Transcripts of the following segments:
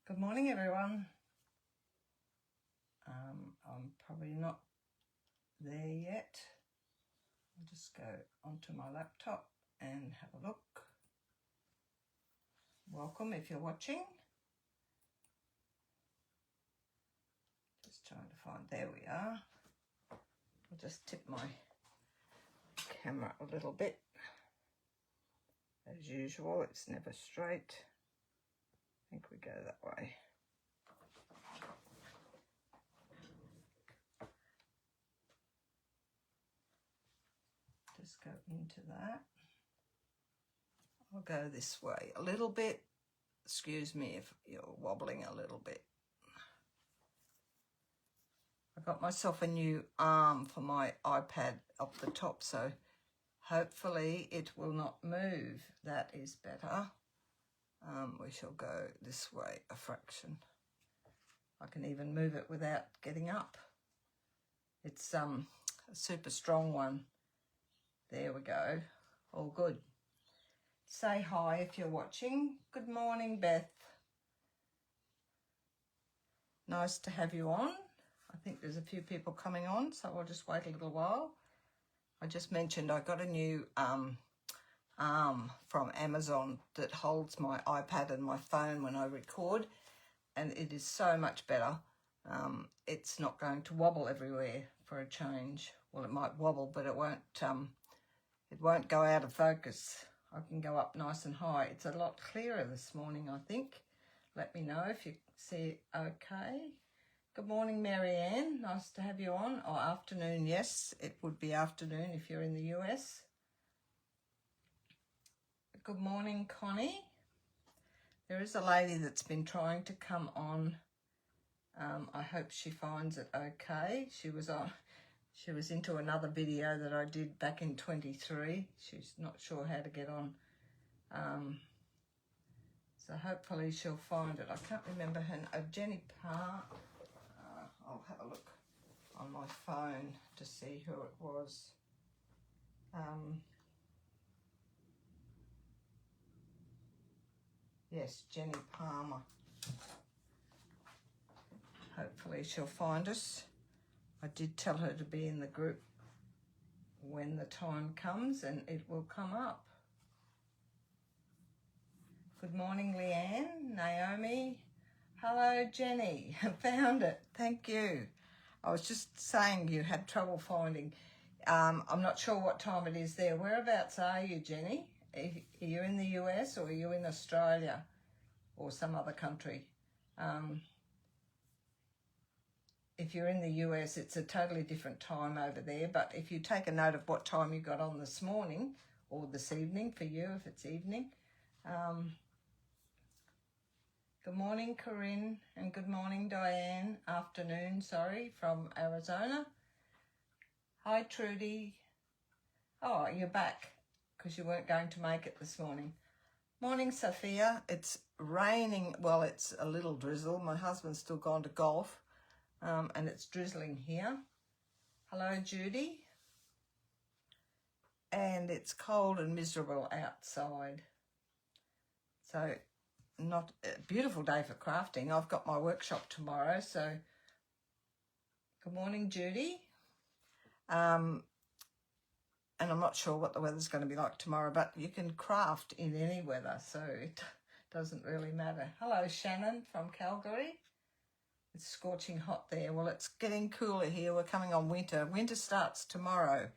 Good morning, everyone. I'm probably not there yet. I'll just go onto my laptop and have a look. Welcome if you're watching. Just trying to find, there we are. I'll just tip my camera a little bit. As usual, it's never straight. I think we go that way. Just go into that. I'll go this way a little bit. Excuse me if you're wobbling a little bit. I got myself a new arm for my iPad up the top, so hopefully it will not move. That is better. We shall go this way a fraction. I can even move it without getting up. It's a super strong one. There we go. All good. Say hi if you're watching. Good morning, Beth. Nice to have you on. I think there's a few people coming on, so I'll just wait a little while. I just mentioned I got a new arm from Amazon that holds my iPad and my phone when I record, and it is so much better. It's not going to wobble everywhere for a change. Well, it might wobble, but it won't go out of focus. I can go up nice and high. It's a lot clearer this morning, I think. Let me know if you see it okay. Good morning, Marianne. Nice to have you on. Or afternoon, yes, it would be afternoon if you're in the US. Good morning, Connie. There is a lady that's been trying to come on. I hope she finds it okay. She was into another video that I did back in 23. She's not sure how to get on. So hopefully she'll find it. I can't remember her name. Jenny Parr. I'll have a look on my phone to see who it was. Yes, Jenny Palmer. Hopefully she'll find us. I did tell her to be in the group when the time comes, and it will come up. Good morning, Leanne, Naomi. Hello, Jenny. Found it. Thank you. I was just saying you had trouble finding. I'm not sure what time it is there. Whereabouts are you, Jenny? Are you in the US or are you in Australia or some other country? If you're in the US, it's a totally different time over there. But if you take a note of what time you got on this morning or this evening for you, if it's evening. Good morning, Corinne, and good morning, Diane. Afternoon, sorry, from Arizona. Hi, Trudy. Oh, you're back because you weren't going to make it this morning. Morning, Sophia. It's raining. Well, it's a little drizzle. My husband's still gone to golf, and it's drizzling here. Hello, Judy. And it's cold and miserable outside. So not a beautiful day for crafting. I've got my workshop tomorrow, so good morning, Judy. And I'm not sure what the weather's going to be like tomorrow, but you can craft in any weather, so it doesn't really matter. Hello, Shannon from Calgary. It's scorching hot there. Well, it's getting cooler here. We're coming on winter. Winter starts tomorrow,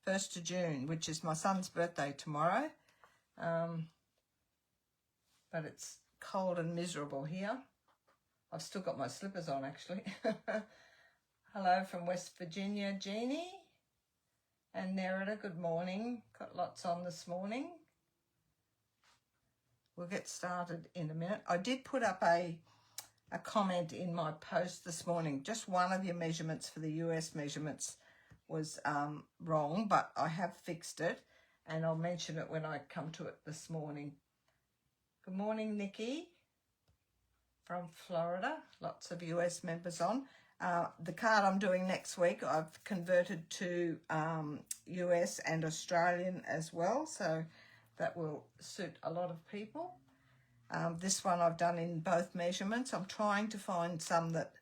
1st of June, which is my son's birthday tomorrow. But it's cold and miserable here. I've still got my slippers on, actually. Hello from West Virginia, Jeannie. And Nerida, good morning. Got lots on this morning. We'll get started in a minute. I did put up a comment in my post this morning. Just one of your measurements for the US measurements was wrong, but I have fixed it, and I'll mention it when I come to it this morning. Good morning, Nikki from Florida. Lots of US members on. The card I'm doing next week, I've converted to US and Australian as well, so that will suit a lot of people. This one I've done in both measurements. I'm trying to find some that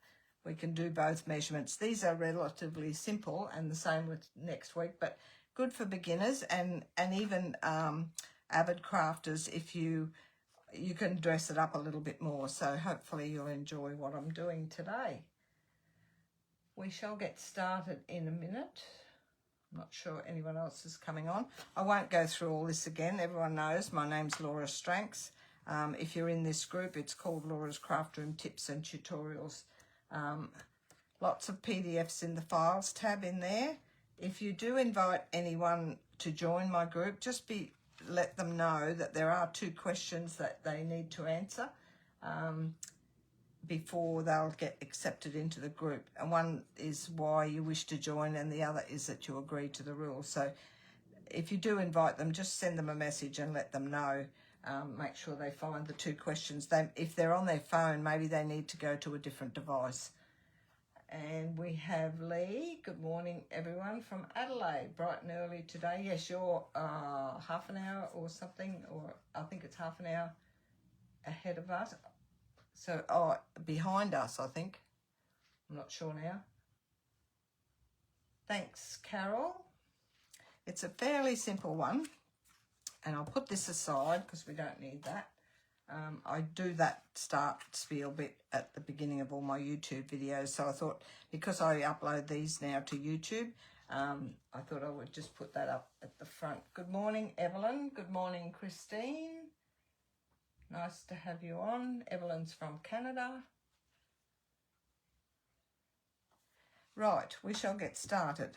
we can do both measurements. These are relatively simple, and the same with next week, but good for beginners and even avid crafters if you can dress it up a little bit more. So hopefully you'll enjoy what I'm doing today. We shall get started in a minute. I'm not sure anyone else is coming on. I won't go through all this again. Everyone knows my name's Laura Stranks. If you're in this group, it's called Laura's Craft Room Tips and Tutorials. Lots of PDFs in the Files tab in there. If you do invite anyone to join my group, just let them know that there are 2 questions that they need to answer before they'll get accepted into the group. And one is why you wish to join, and the other is that you agree to the rules. So if you do invite them, just send them a message and let them know. Make sure they find the 2 questions. If they're on their phone, maybe they need to go to a different device. And we have Lee. Good morning, everyone, from Adelaide. Bright and early today. Yes, you're half an hour or something, or I think it's half an hour ahead of us. So, behind us, I think. I'm not sure now. Thanks, Carol. It's a fairly simple one. And I'll put this aside because we don't need that. I do that start spiel bit at the beginning of all my YouTube videos. So I thought, because I upload these now to YouTube, I thought I would just put that up at the front. Good morning, Evelyn. Good morning, Christine. Nice to have you on. Evelyn's from Canada. Right, we shall get started.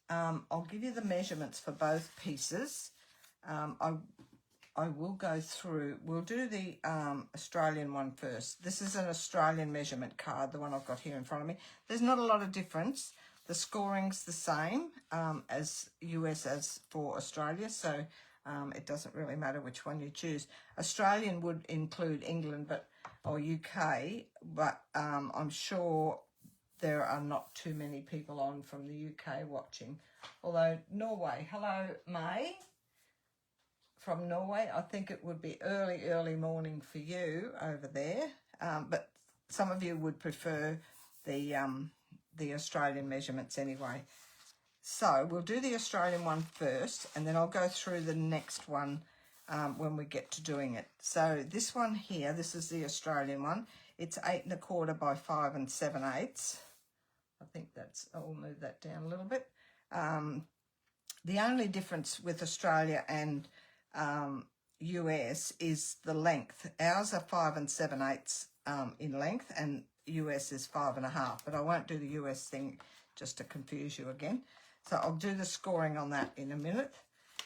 I'll give you the measurements for both pieces. I will go through, we'll do the Australian one first. This is an Australian measurement card, the one I've got here in front of me. There's not a lot of difference. The scoring's the same as US as for Australia, so it doesn't really matter which one you choose. Australian would include England or UK, but I'm sure there are not too many people on from the UK watching. Although Norway, hello May. From Norway, I think it would be early morning for you over there, but some of you would prefer the Australian measurements anyway. So we'll do the Australian one first, and then I'll go through the next one when we get to doing it. So this one here, this is the Australian one. It's 8 1/4 by 5 7/8. I think I'll move that down a little bit. The only difference with Australia and US is the length. Ours are 5 7/8 in length, and US is 5 1/2. But I won't do the US thing just to confuse you again. So I'll do the scoring on that in a minute.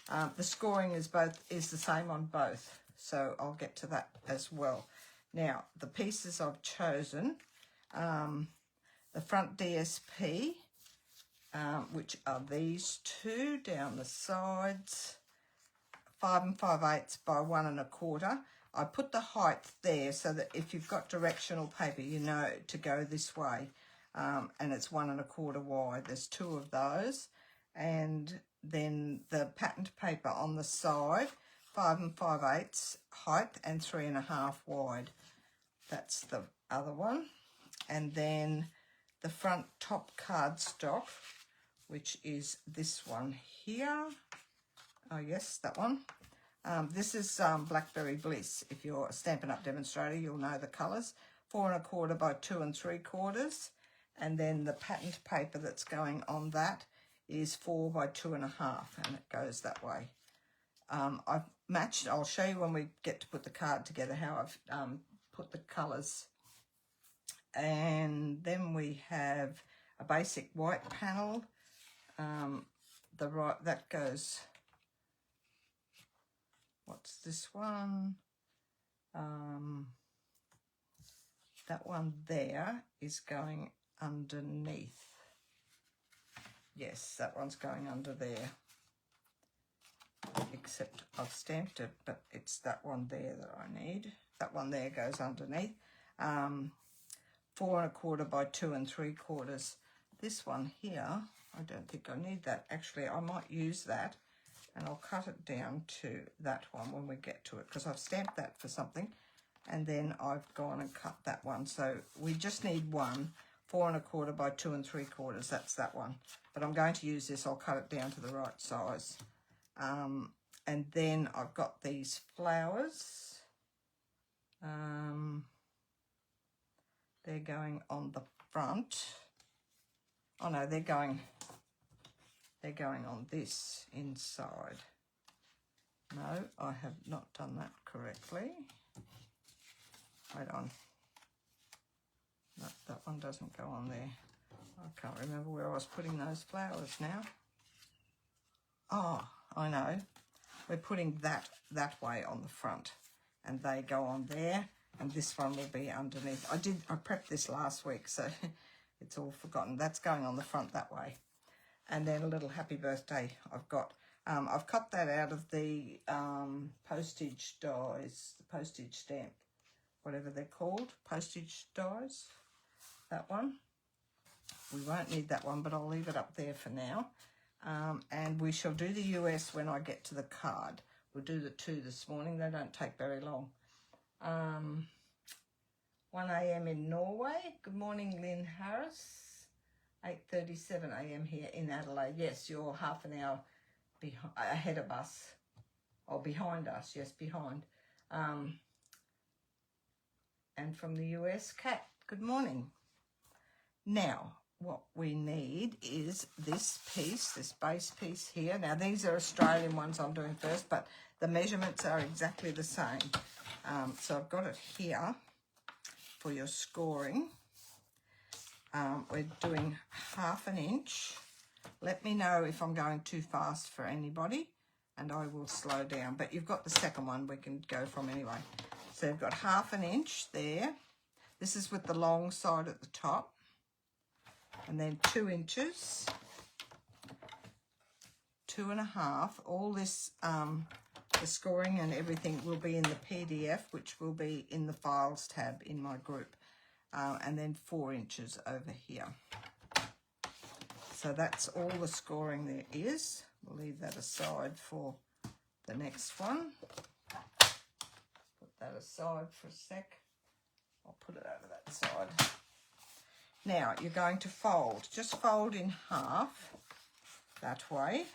The scoring is the same on both, so I'll get to that as well. Now the pieces I've chosen, the front DSP, which are these 2 down the sides. 5 5/8 by 1 1/4. I put the height there so that if you've got directional paper, you know to go this way. And it's 1 1/4 wide. There's 2 of those. And then the patterned paper on the side, 5 5/8 height and 3 1/2 wide. That's the other one. And then the front top cardstock, which is this one here. Oh yes, that one. This is Blackberry Bliss. If you're a Stampin' Up! Demonstrator, you'll know the colours. 4 1/4 by 2 3/4. And then the patterned paper that's going on that is 4 by 2 1/2, and it goes that way. I've matched, I'll show you when we get to put the card together how I've put the colours. And then we have a basic white panel. That goes, what's this one? That one there is going underneath. Yes, that one's going under there. Except I've stamped it, but it's that one there that I need. That one there goes underneath. 4 1/4 by 2 3/4. This one here, I don't think I need that. Actually, I might use that, and I'll cut it down to that one when we get to it, because I've stamped that for something. and then I've gone and cut that one. So we just need one, 4 1/4 by 2 3/4. That's that one. But I'm going to use this. I'll cut it down to the right size. And then I've got these flowers. They're going on the front. Oh no, they're going on this inside. No, I have not done that correctly. Wait on. No, that one doesn't go on there. I can't remember where I was putting those flowers now. Oh, I know. We're putting that way on the front, and they go on there, and this one will be underneath. I prepped this last week, so it's all forgotten. That's going on the front that way. And then a little happy birthday I've got. I've cut that out of the postage dies, the postage stamp, whatever they're called, postage dies, that one. We won't need that one, but I'll leave it up there for now. And we shall do the US when I get to the card. We'll do the 2 this morning. They don't take very long. 1 a.m. in Norway. Good morning, Lynn Harris. 8:37 a.m. here in Adelaide. Yes, you're half an hour ahead of us. Or behind us. Yes, behind. And from the US, Kat. Good morning. Now, what we need is this piece, this base piece here. Now, these are Australian ones I'm doing first, but the measurements are exactly the same. So I've got it here for your scoring. We're doing 1/2 inch. Let me know if I'm going too fast for anybody, and I will slow down. But you've got the second one we can go from anyway. So you've got 1/2 inch there. This is with the long side at the top. And then 2 inches, 2 1/2. All this, the scoring and everything will be in the PDF, which will be in the files tab in my group. And then 4 inches over here. So that's all the scoring there is. We'll leave that aside for the next one. Put that aside for a sec. I'll put it over that side. Now, you're going to fold. Just fold in half that way.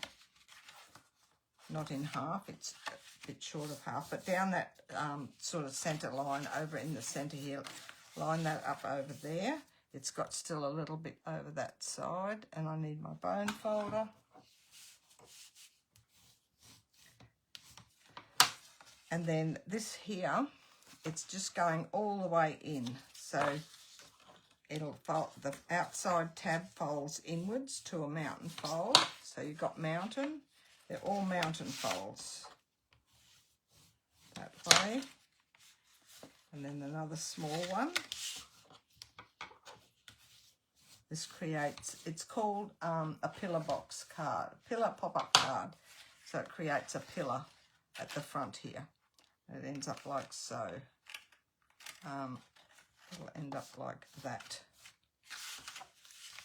Not in half, it's a bit short of half, but down that sort of centre line over in the centre here. Line that up over there. It's got still a little bit over that side, and I need my bone folder. And then this here, it's just going all the way in. So it'll fold, the outside tab folds inwards to a mountain fold. So you've got mountain. They're all mountain folds. That way. And then another small one. This creates, it's called a pillar box card, pillar pop-up card. So it creates a pillar at the front here. It ends up like so. It'll end up like that.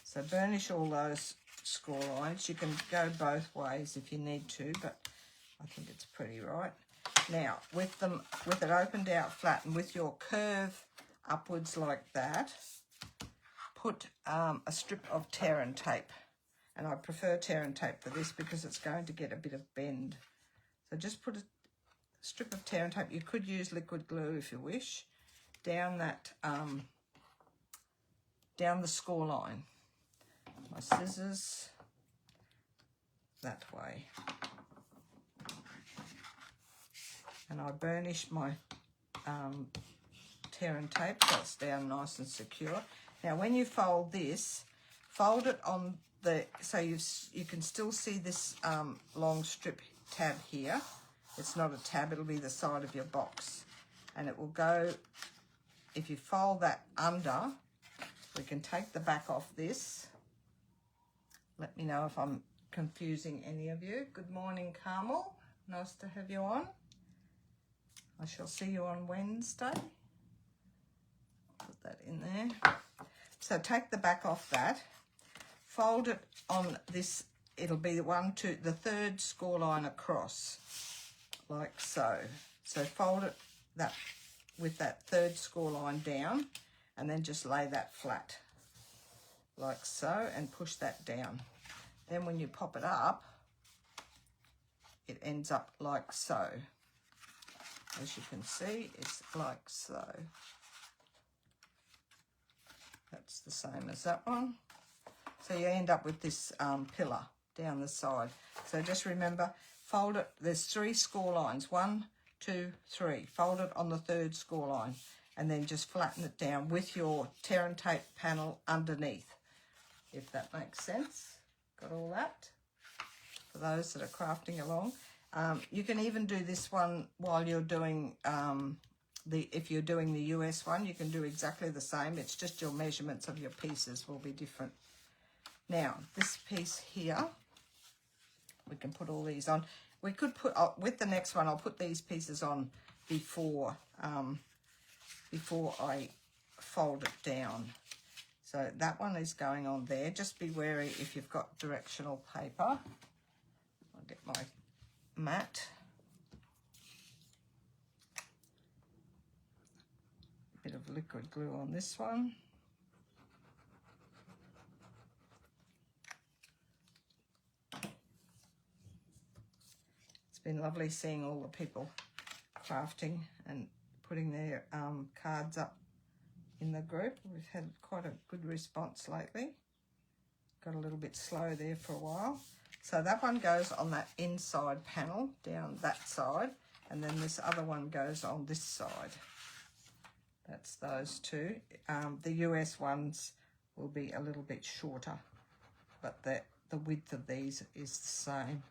So burnish all those score lines. You can go both ways if you need to, but I think it's pretty right. Now, with it opened out flat and with your curve upwards like that, put a strip of tear and tape. And I prefer tear and tape for this because it's going to get a bit of bend. So just put a strip of tear and tape. You could use liquid glue if you wish. Down that, down the score line. My scissors that way. And I burnish my tear and tape so it's down nice and secure. Now when you fold this, fold it on the, so you can still see this long strip tab here. It's not a tab, it'll be the side of your box. And it will go, if you fold that under, we can take the back off this. Let me know if I'm confusing any of you. Good morning, Carmel. Nice to have you on. I shall see you on Wednesday. Put that in there. So take the back off that. Fold it on this. It'll be the third score line across, like so. So fold it that with that third score line down, and then just lay that flat like so and push that down. Then when you pop it up, it ends up like so. As you can see, it's like so. That's the same as that one. So you end up with this pillar down the side. So just remember, fold it, there's 3 score lines, 1, 2, 3. Fold it on the third score line and then just flatten it down with your tear and tape panel underneath, if that makes sense. Got all that? For those that are crafting along. You can even do this one while you're doing, if you're doing the US one, you can do exactly the same. It's just your measurements of your pieces will be different. Now, this piece here, we can put all these on. We could put, with the next one, I'll put these pieces on before I fold it down. So that one is going on there. Just be wary if you've got directional paper. I'll get my mat. A bit of liquid glue on this one. It's been lovely seeing all the people crafting and putting their cards up in the group. We've had quite a good response lately. Got a little bit slow there for a while. So that one goes on that inside panel down that side, and then this other one goes on this side. That's those two. The US ones will be a little bit shorter, but the width of these is the same.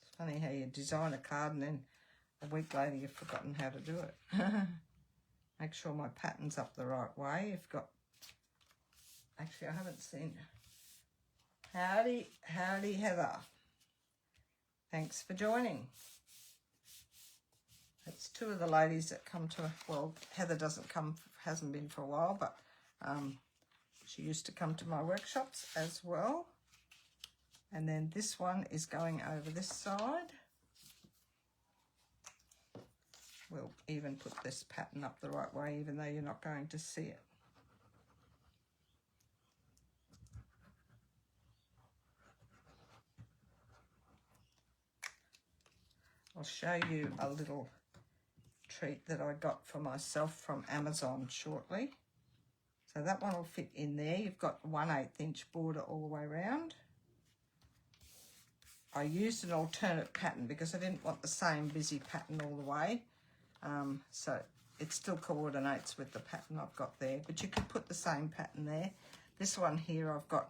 It's funny how you design a card and then a week later you've forgotten how to do it. Make sure my pattern's up the right way. You've got, actually I haven't seen, howdy Heather. Thanks for joining. That's 2 of the ladies that come to, well, Heather doesn't come, hasn't been for a while, but she used to come to my workshops as well. And then this one is going over this side. We'll even put this pattern up the right way, even though you're not going to see it. I'll show you a little treat that I got for myself from Amazon shortly. So that one will fit in there. You've got 1/8 inch border all the way around. I used an alternate pattern because I didn't want the same busy pattern all the way. So it still coordinates with the pattern I've got there, but you could put the same pattern there. This one here, I've got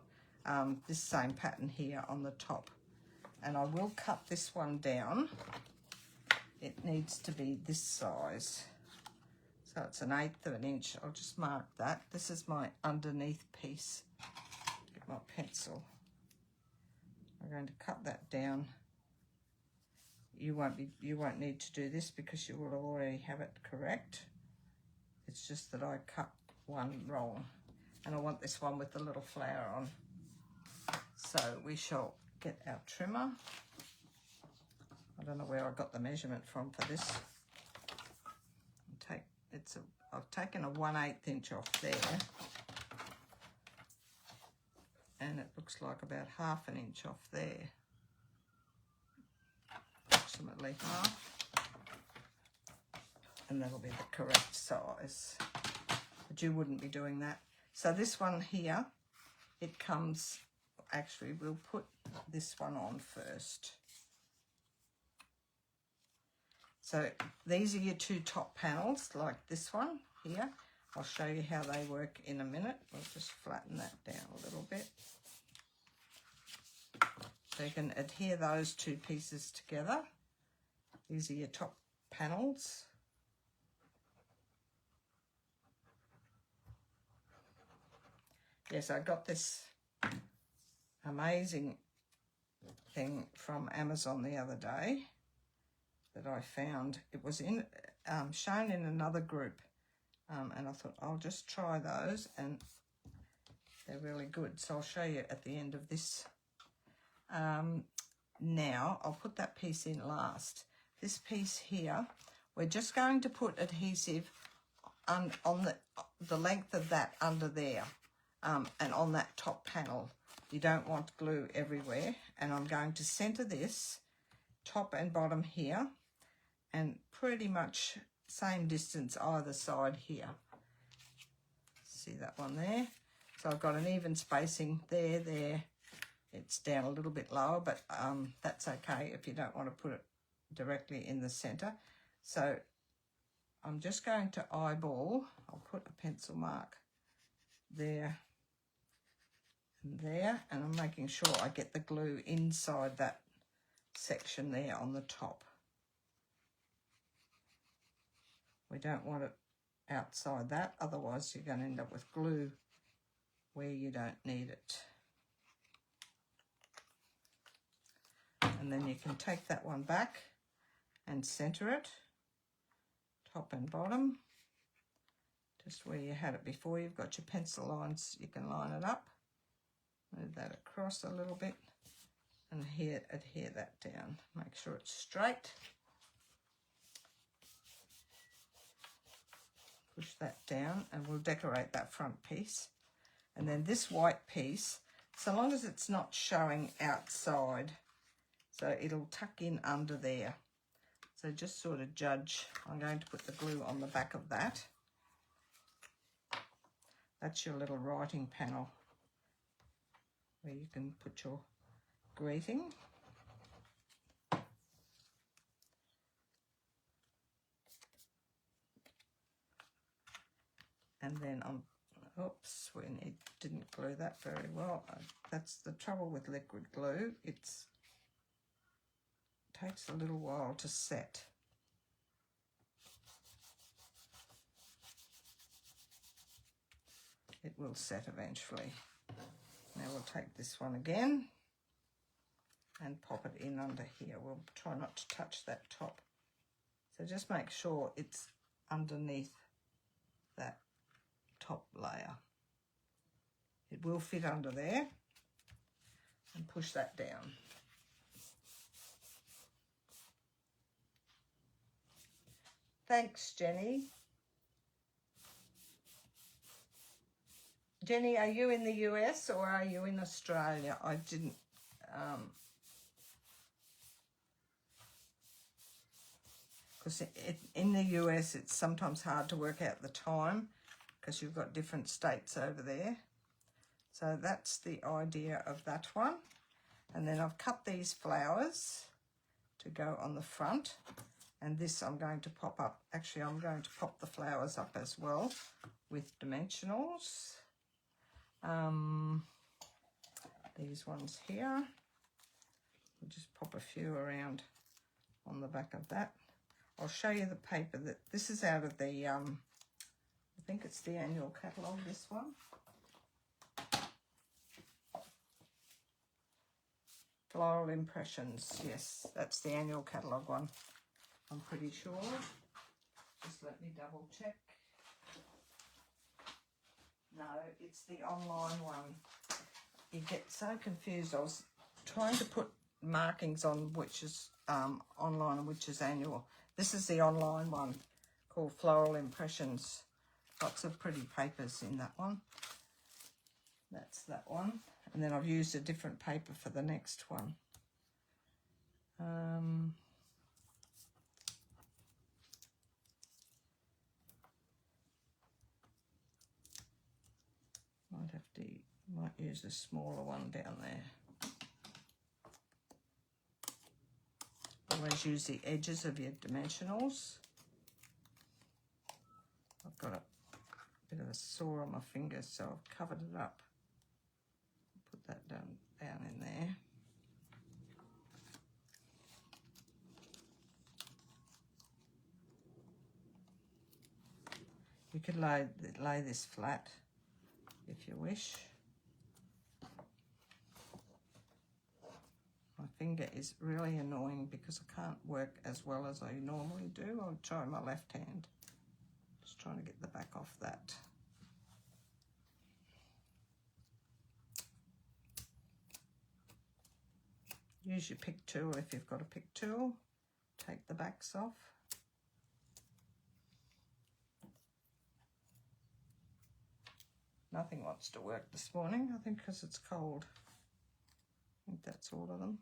this same pattern here on the top, and I will cut this one down. It needs to be this size. So it's 1/8 of an inch. I'll just mark that. This is my underneath piece. Get my pencil. I'm going to cut that down. You won't need to do this because you will already have it correct. It's just that I cut one wrong, and I want this one with the little flower on. So we shall get our trimmer. I don't know where I got the measurement from for this. I've taken a 1/8 inch off there, and it looks like about 1/2 inch off there, approximately half, and that'll be the correct size, but you wouldn't be doing that. So this one here, it comes, actually we'll put this one on first. So these are your 2 top panels, like this one here. I'll show you how they work in a minute. We'll just flatten that down a little bit. So you can adhere those 2 pieces together. These are your top panels. Yes, I got this amazing thing from Amazon the other day that I found. It was in shown in another group, and I thought I'll just try those, and they're really good. So I'll show you at the end of this. Now I'll put that piece in last. this piece here, we're just going to put adhesive on the length of that under there, and on that top panel. You don't want glue everywhere. And I'm going to center this top and bottom here, and pretty much same distance either side here. See that one there? So I've got an even spacing there. It's down a little bit lower, but that's okay if you don't want to put it directly in the center. So I'm just going to eyeball. I'll put a pencil mark there and there, and I'm making sure I get the glue inside that section there on the top. We don't want it outside that, otherwise you're going to end up with glue where you don't need it. And then you can take that one back and center it, top and bottom, just where you had it before. You've got your pencil lines, you can line it up, move that across a little bit, and adhere that down. Make sure it's straight. Push that down, and we'll decorate that front piece. And then this white piece, so long as it's not showing outside, so it'll tuck in under there. So just sort of judge. I'm going to put the glue on the back of that. That's your little writing panel where you can put your greeting. And then oops, didn't glue that very well. That's the trouble with liquid glue. It takes a little while to set. It will set eventually. Now we'll take this one again and pop it in under here. We'll try not to touch that top. So just make sure it's underneath that top layer. It will fit under there, and push that down. Thanks, Jenny. Jenny, are you in the US or are you in Australia? I didn't... because in the US it's sometimes hard to work out the time because you've got different states over there. So that's the idea of that one. And then I've cut these flowers to go on the front. And this I'm going to pop up. Actually, I'm going to pop the flowers up as well with dimensionals. These ones here. We'll just pop a few around on the back of that. I'll show you the paper that this is out of the, I think it's the annual catalogue, this one. Floral Impressions, yes, that's the annual catalogue one. I'm pretty sure. Just let me double check. No, it's the online one. You get so confused. I was trying to put markings on which is online and which is annual. This is the online one called Floral Impressions. Lots of pretty papers in that one. That's that one. And then I've used a different paper for the next one. Might use a smaller one down there. Always use the edges of your dimensionals. I've got a bit of a sore on my fingers, so I've covered it up. Put that down in there. You could lay this flat if you wish. My finger is really annoying because I can't work as well as I normally do. I'll try my left hand. Just trying to get the back off that. Use your pick tool if you've got a pick tool take the backs off. Nothing wants to work this morning, I think because it's cold. I think that's all of them.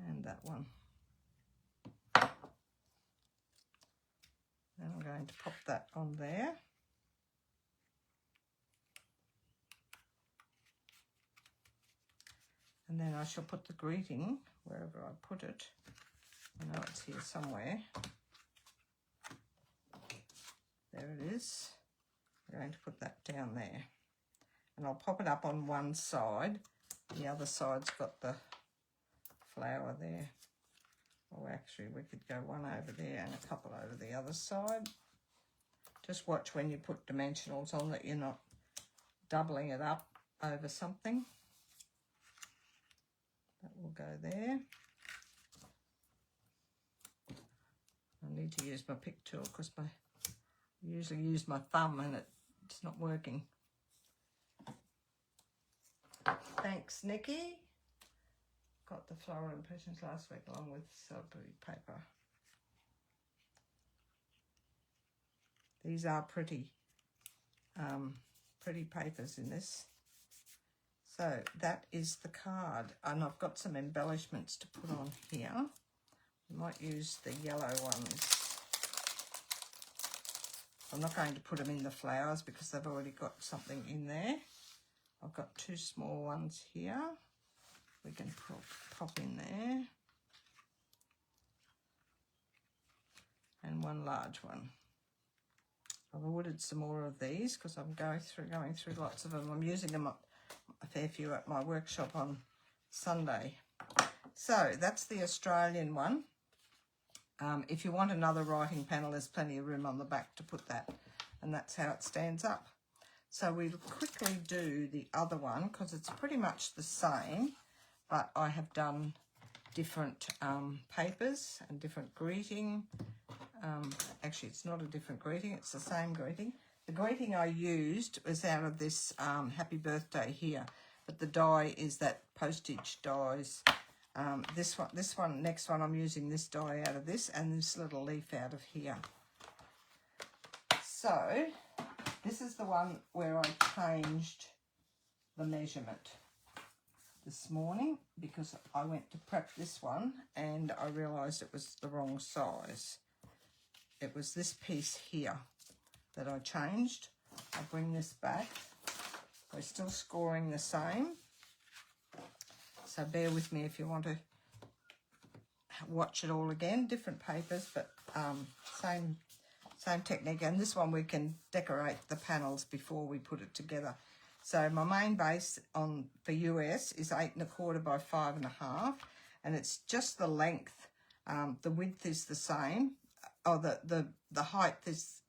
And that one. And I'm going to pop that on there. And then I shall put the greeting wherever I put it. I know it's here somewhere. There it is. I'm going to put that down there. And I'll pop it up on one side. The other side's got the flower there. Oh, actually, we could go one over there and a couple over the other side. Just watch when you put dimensionals on that you're not doubling it up over something. That will go there. I need to use my pick tool because I usually use my thumb and it's not working. Thanks, Nikki. Got the floral impressions last week along with celebrity paper. These are pretty papers in this. So that is the card, and I've got some embellishments to put on here. I might use the yellow ones. I'm not going to put them in the flowers because they've already got something in there. I've got two small ones here. We can pop in there. And one large one. I've ordered some more of these because I'm going through lots of them. I'm using them a fair few at my workshop on Sunday. So that's the Australian one. If you want another writing panel, there's plenty of room on the back to put that, and that's how it stands up. So we'll quickly do the other one because it's pretty much the same, but I have done different papers and different greeting. Actually, it's not a different greeting, it's the same greeting. The greeting I used was out of this Happy Birthday here, but the die is that postage dies. Next one, I'm using this die out of this and this little leaf out of here. So, this is the one where I changed the measurement this morning because I went to prep this one and I realised it was the wrong size. It was this piece here that I changed. I'll bring this back. We're still scoring the same. So bear with me if you want to watch it all again. Different papers, but same technique. And this one we can decorate the panels before we put it together. So my main base for US is 8 1/4 by 5 1/2, and it's just the length. The width is the same. Oh, the height is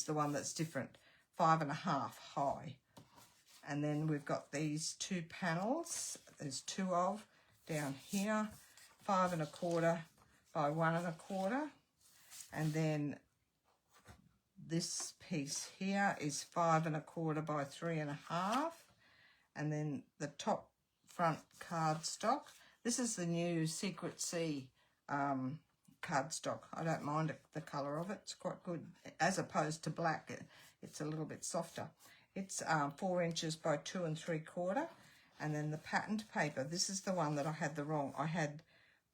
the one that's different, 5 1/2 high. And then we've got these two panels. There's two of down here, 5 1/4 by 1 1/4, and then this piece here is 5 1/4 by 3 1/2, and then the top front cardstock. This is the new Secret Sea cardstock. I don't mind the colour of it. It's quite good. As opposed to black, it's a little bit softer. It's 4 inches by 2 3/4. And then the patterned paper, this is the one that I had I had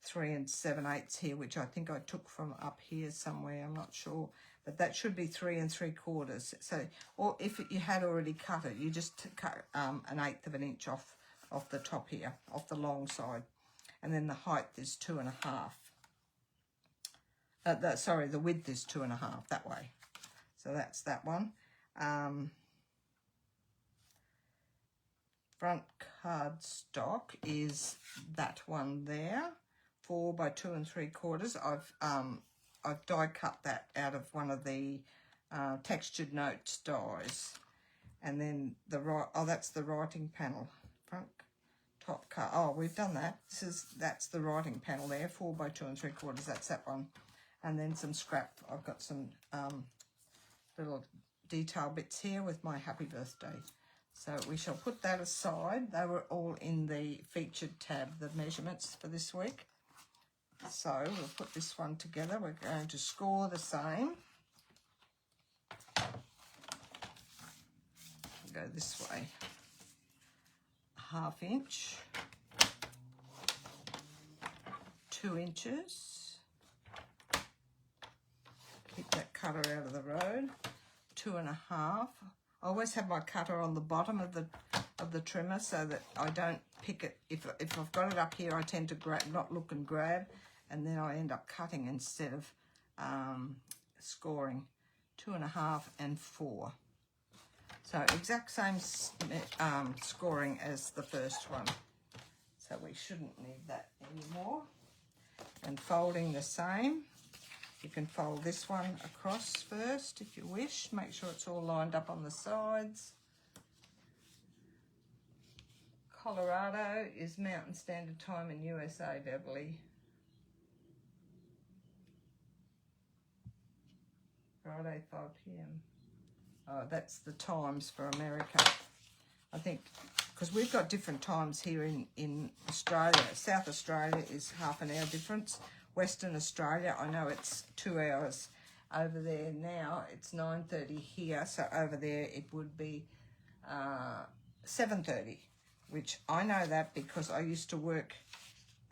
3 7/8 here, which I think I took from up here somewhere, I'm not sure. But that should be 3 3/4. So, or if you had already cut it, you just cut 1/8 of an inch off the top here, off the long side. And then the height is 2 1/2. Sorry, the width is 2 1/2 that way. So that's that one. Front cardstock is that one there, 4 by 2 3/4. I've die cut that out of one of the textured notes dies, and then that's the writing panel. Front top card. Oh, we've done that. That's the writing panel there, 4 by 2 3/4. That's that one. And then some scrap. I've got some little detail bits here with my Happy Birthday So we shall put that aside. They were all in the featured tab, the measurements for this week. So we'll put this one together. We're going to score the same. Go this way. 1/2 inch. 2 inches. Keep that cutter out of the road. 2.5. I always have my cutter on the bottom of the trimmer so that I don't pick it. If I've got it up here, I tend to not look and grab, and then I end up cutting instead of scoring. 2.5 and 4. So exact same scoring as the first one. So we shouldn't need that anymore. And folding the same. You can fold this one across first if you wish. Make sure it's all lined up on the sides. Colorado is Mountain Standard Time in USA, Beverly. Friday, 5 p.m. Oh, that's the times for America. I think, because we've got different times here in Australia. South Australia is half an hour difference. Western Australia, I know it's 2 hours over there now. It's 9:30 here, so over there it would be 7:30, which I know that because I used to work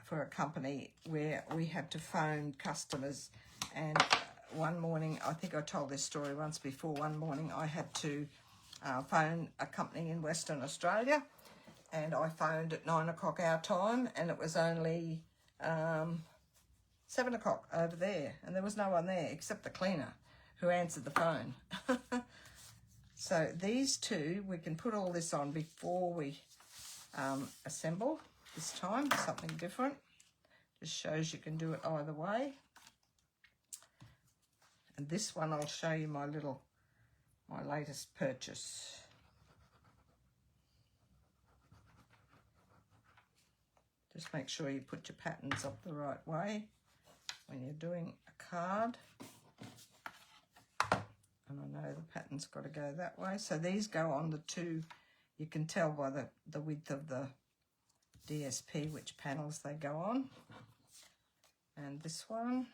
for a company where we had to phone customers, and one morning, I think I told this story once before, one morning I had to phone a company in Western Australia, and I phoned at 9 o'clock our time, and it was only 7 o'clock over there, and there was no one there except the cleaner who answered the phone. So these two, we can put all this on before we assemble this time, something different. Just shows you can do it either way. And this one, I'll show you my latest purchase. Just make sure you put your patterns up the right way when you're doing a card. And I know the pattern's got to go that way. So these go on the two, you can tell by the width of the DSP which panels they go on. And this one.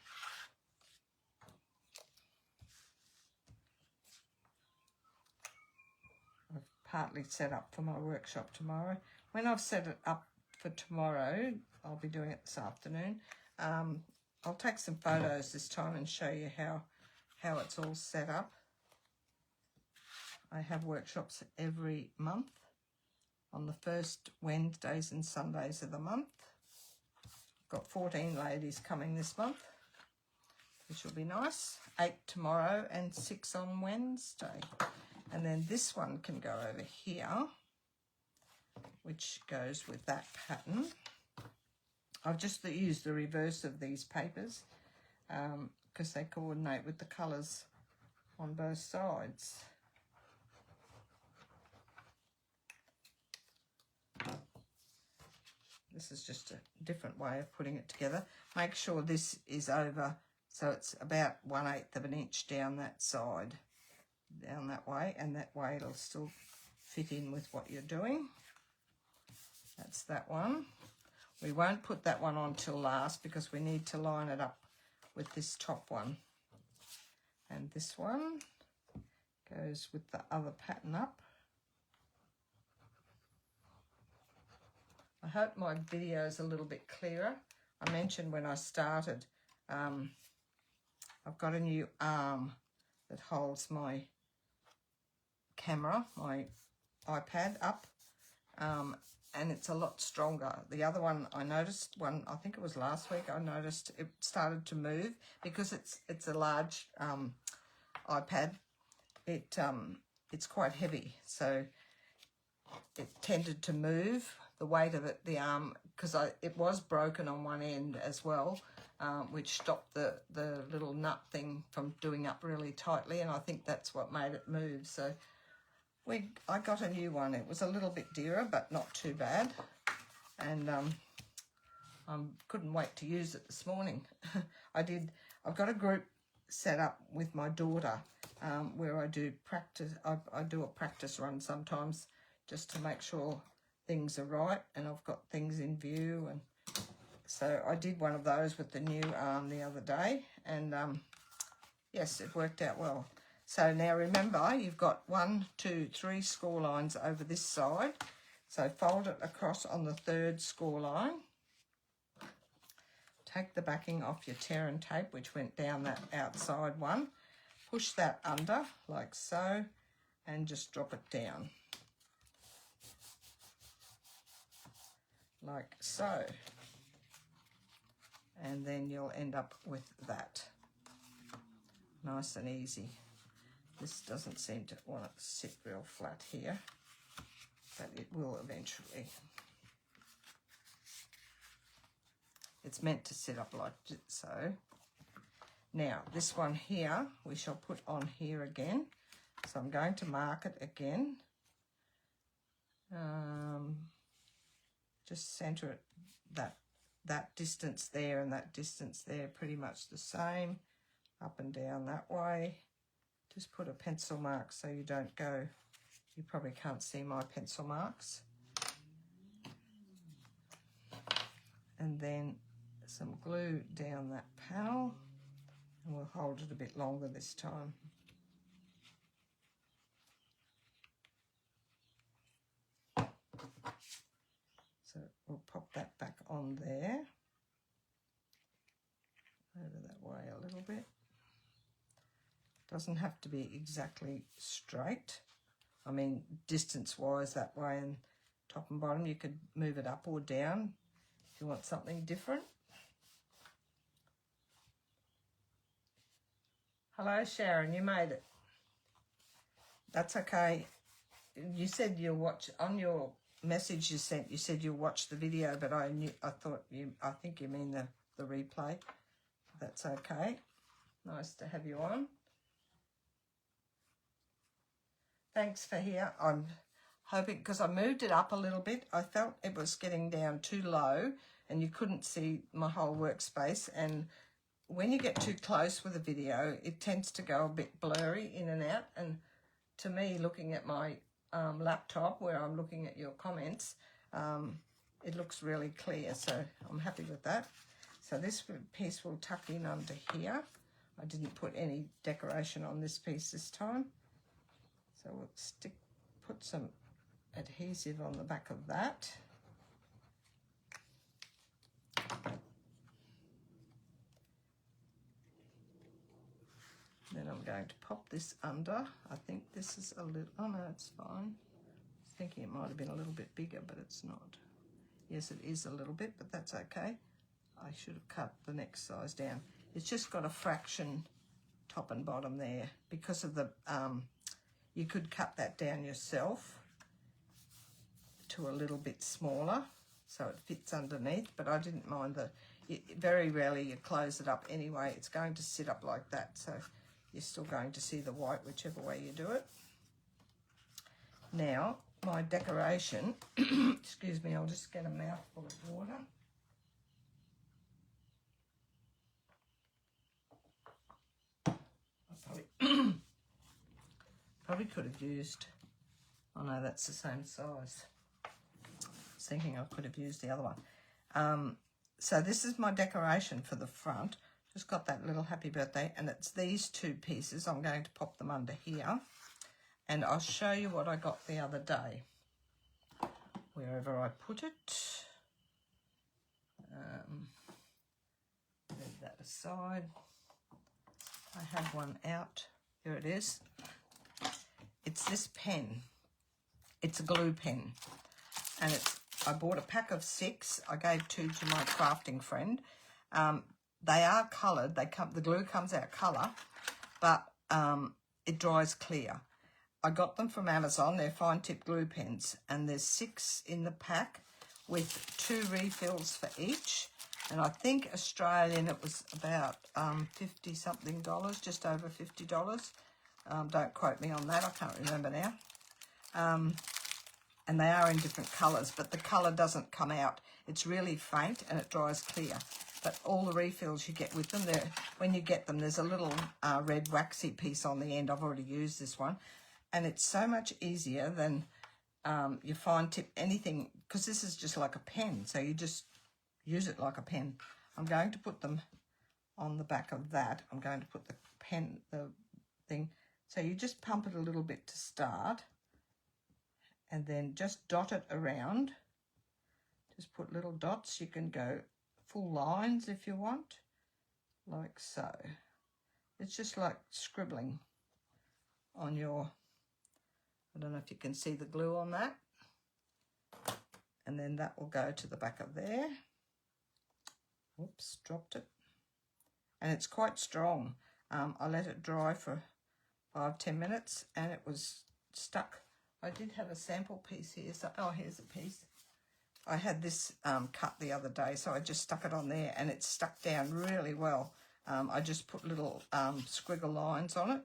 I've partly set up for my workshop tomorrow. When I've set it up for tomorrow, I'll be doing it this afternoon. I'll take some photos this time and show you how it's all set up. I have workshops every month on the first Wednesdays and Sundays of the month. I've got 14 ladies coming this month, which will be nice. 8 tomorrow and 6 on Wednesday. And then this one can go over here, which goes with that pattern. I've just used the reverse of these papers because they coordinate with the colours on both sides. This is just a different way of putting it together. Make sure this is over, so it's about 1/8 of an inch down that side, down that way, and that way it'll still fit in with what you're doing. That's that one. We won't put that one on till last because we need to line it up with this top one. And this one goes with the other pattern up. I hope my video is a little bit clearer. I mentioned when I started, I've got a new arm that holds my camera, my iPad up, and it's a lot stronger. The other one I noticed, I think it was last week, I noticed it started to move because it's a large iPad. It's quite heavy, so it tended to move. The weight of it, the arm, because it was broken on one end as well, which stopped the little nut thing from doing up really tightly, and I think that's what made it move. So I got a new one. It was a little bit dearer, but not too bad, and I couldn't wait to use it this morning. I've got a group set up with my daughter where I do practice. I do a practice run sometimes just to make sure things are right and I've got things in view. And so I did one of those with the new arm the other day, and yes, it worked out well. So now remember, you've got 1, 2, 3 score lines over this side. So fold it across on the 3rd score line. Take the backing off your tear and tape, which went down that outside one. Push that under like so, and just drop it down like so. And then you'll end up with that. Nice and easy. This doesn't seem to want to sit real flat here, but it will eventually. It's meant to sit up like so. Now, this one here, we shall put on here again. So I'm going to mark it again. Just center it, that distance there and that distance there, pretty much the same, up and down that way. Just put a pencil mark so you don't go, you probably can't see my pencil marks. And then some glue down that panel, and we'll hold it a bit longer this time. So we'll pop that back on there, over that way a little bit. Doesn't have to be exactly straight. I mean, distance-wise that way, and top and bottom, you could move it up or down if you want something different. Hello, Sharon, you made it. That's okay. You said you'll watch, on your message you sent, you said you'll watch the video, but I think you mean the replay. That's okay. Nice to have you on. Thanks for here. I'm hoping, because I moved it up a little bit, I felt it was getting down too low and you couldn't see my whole workspace, and when you get too close with a video, it tends to go a bit blurry in and out. And to me, looking at my laptop where I'm looking at your comments, it looks really clear. So I'm happy with that. So this piece will tuck in under here. I didn't put any decoration on this piece this time. So we'll put some adhesive on the back of that. Then I'm going to pop this under. I think this is a little, oh no, it's fine. I was thinking it might have been a little bit bigger, but it's not. Yes, it is a little bit, but that's okay. I should have cut the next size down. It's just got a fraction top and bottom there because of the, you could cut that down yourself to a little bit smaller so it fits underneath, but I didn't mind very rarely you close it up anyway. It's going to sit up like that, so you're still going to see the white whichever way you do it. Now, my decoration, excuse me, I'll just get a mouthful of water. I probably could have used, oh no, that's the same size. I was thinking I could have used the other one. So this is my decoration for the front. Just got that little happy birthday, and it's these two pieces. I'm going to pop them under here, and I'll show you what I got the other day, wherever I put it. Leave that aside. I have one out. Here it is. It's this pen. It's a glue pen, and I bought a pack of 6. I gave 2 to my crafting friend. They are coloured. The glue comes out colour, but it dries clear. I got them from Amazon. They're fine tip glue pens, and there's 6 in the pack with 2 refills for each. And I think Australian, it was about $50 something, just over $50. Don't quote me on that. I can't remember now. And they are in different colours, but the colour doesn't come out. It's really faint and it dries clear. But all the refills you get with them, when you get them, there's a little red waxy piece on the end. I've already used this one. And it's so much easier than your fine tip, anything, because this is just like a pen, so you just use it like a pen. I'm going to put them on the back of that. I'm going to put the pen, the thing, so you just pump it a little bit to start, and then just dot it around. Just put little dots. You can go full lines if you want, like so. It's just like scribbling on your, I don't know if you can see the glue on that. And then that will go to the back of there. Oops, dropped it. And it's quite strong. I let it dry for 5-10 minutes and it was stuck. I did have a sample piece here. So, oh, here's a piece. I had this cut the other day, so I just stuck it on there and it's stuck down really well. I just put little squiggle lines on it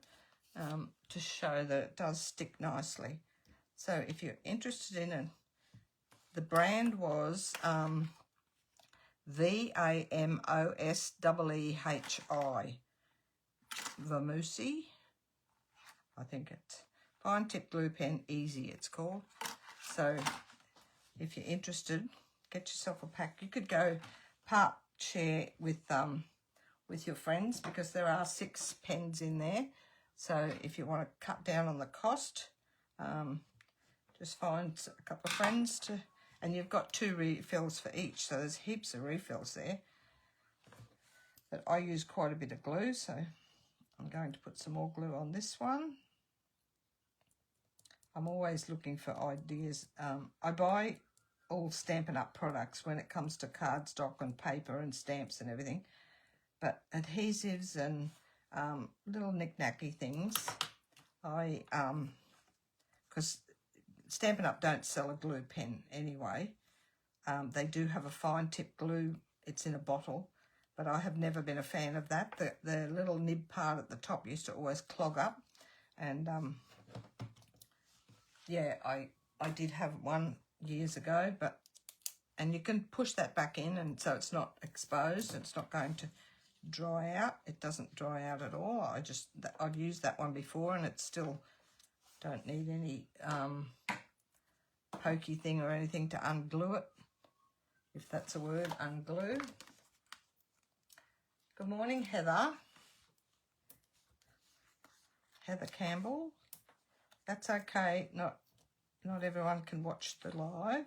to show that it does stick nicely. So if you're interested in it, the brand was VAMOSEEHI, Vamusi, I think it's Fine Tip Glue Pen Easy, it's called. So if you're interested, get yourself a pack. You could go part share with your friends, because there are 6 pens in there. So if you want to cut down on the cost, just find a couple of friends to, and you've got 2 refills for each, so there's heaps of refills there. But I use quite a bit of glue, so I'm going to put some more glue on this one. I'm always looking for ideas. I buy all Stampin' Up products when it comes to cardstock and paper and stamps and everything. But adhesives and little knick-knacky things, because Stampin' Up don't sell a glue pen anyway. They do have a fine tip glue. It's in a bottle, but I have never been a fan of that. The little nib part at the top used to always clog up. And yeah, I did have one years ago, and you can push that back in, and so it's not exposed. It's not going to dry out. It doesn't dry out at all. I've used that one before, and it still don't need any pokey thing or anything to unglue it, if that's a word, unglue. Good morning, Heather Campbell. That's okay. Not everyone can watch the live.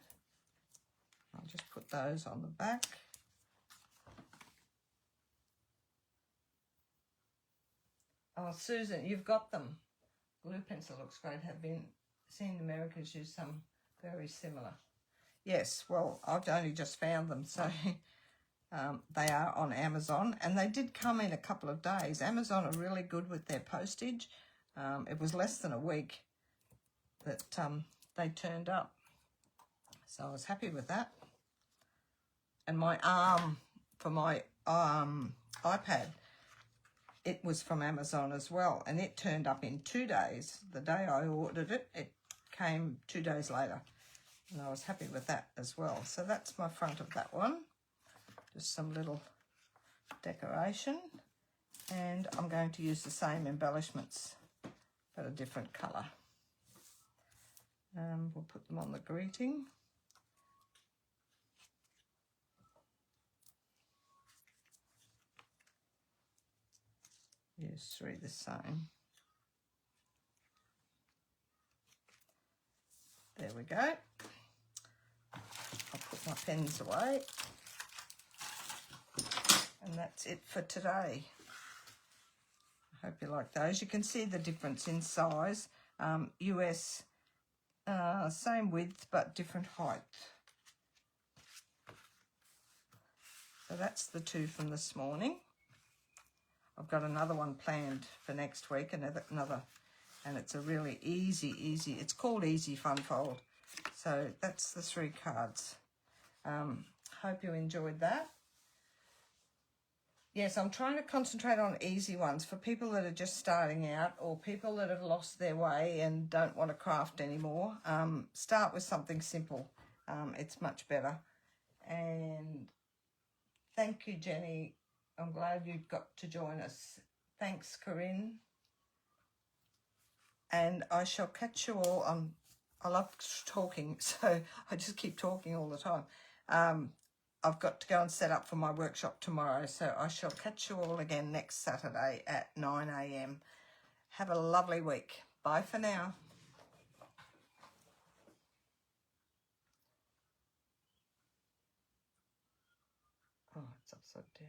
I'll just put those on the back. Oh, Susan, you've got them. Glue pencil looks great. Have been seen Americans use some very similar. Yes, well, I've only just found them, so they are on Amazon, and they did come in a couple of days. Amazon are really good with their postage. It was less than a week that they turned up, so I was happy with that. And my arm for my iPad, it was from Amazon as well, and it turned up in 2 days. The day I ordered it, it came 2 days later, and I was happy with that as well. So that's my front of that one. Just some little decoration, and I'm going to use the same embellishments but a different colour. We'll put them on the greeting. Use 3 the same. There we go. I'll put my pens away. And that's it for today. I hope you like those. You can see the difference in size. US, same width but different height. So that's the 2 from this morning. I've got another one planned for next week, another, and it's a really easy, it's called Easy Fun Fold. So that's the 3 cards. Hope you enjoyed that. Yes, I'm trying to concentrate on easy ones for people that are just starting out, or people that have lost their way and don't want to craft anymore. Start with something simple. It's much better. And thank you, Jenny. I'm glad you got to join us. Thanks, Corinne. And I shall catch you all. I'm I love talking, so I just keep talking all the time. I've got to go and set up for my workshop tomorrow, so I shall catch you all again next Saturday at 9 a.m. Have a lovely week. Bye for now. Oh, it's upside down.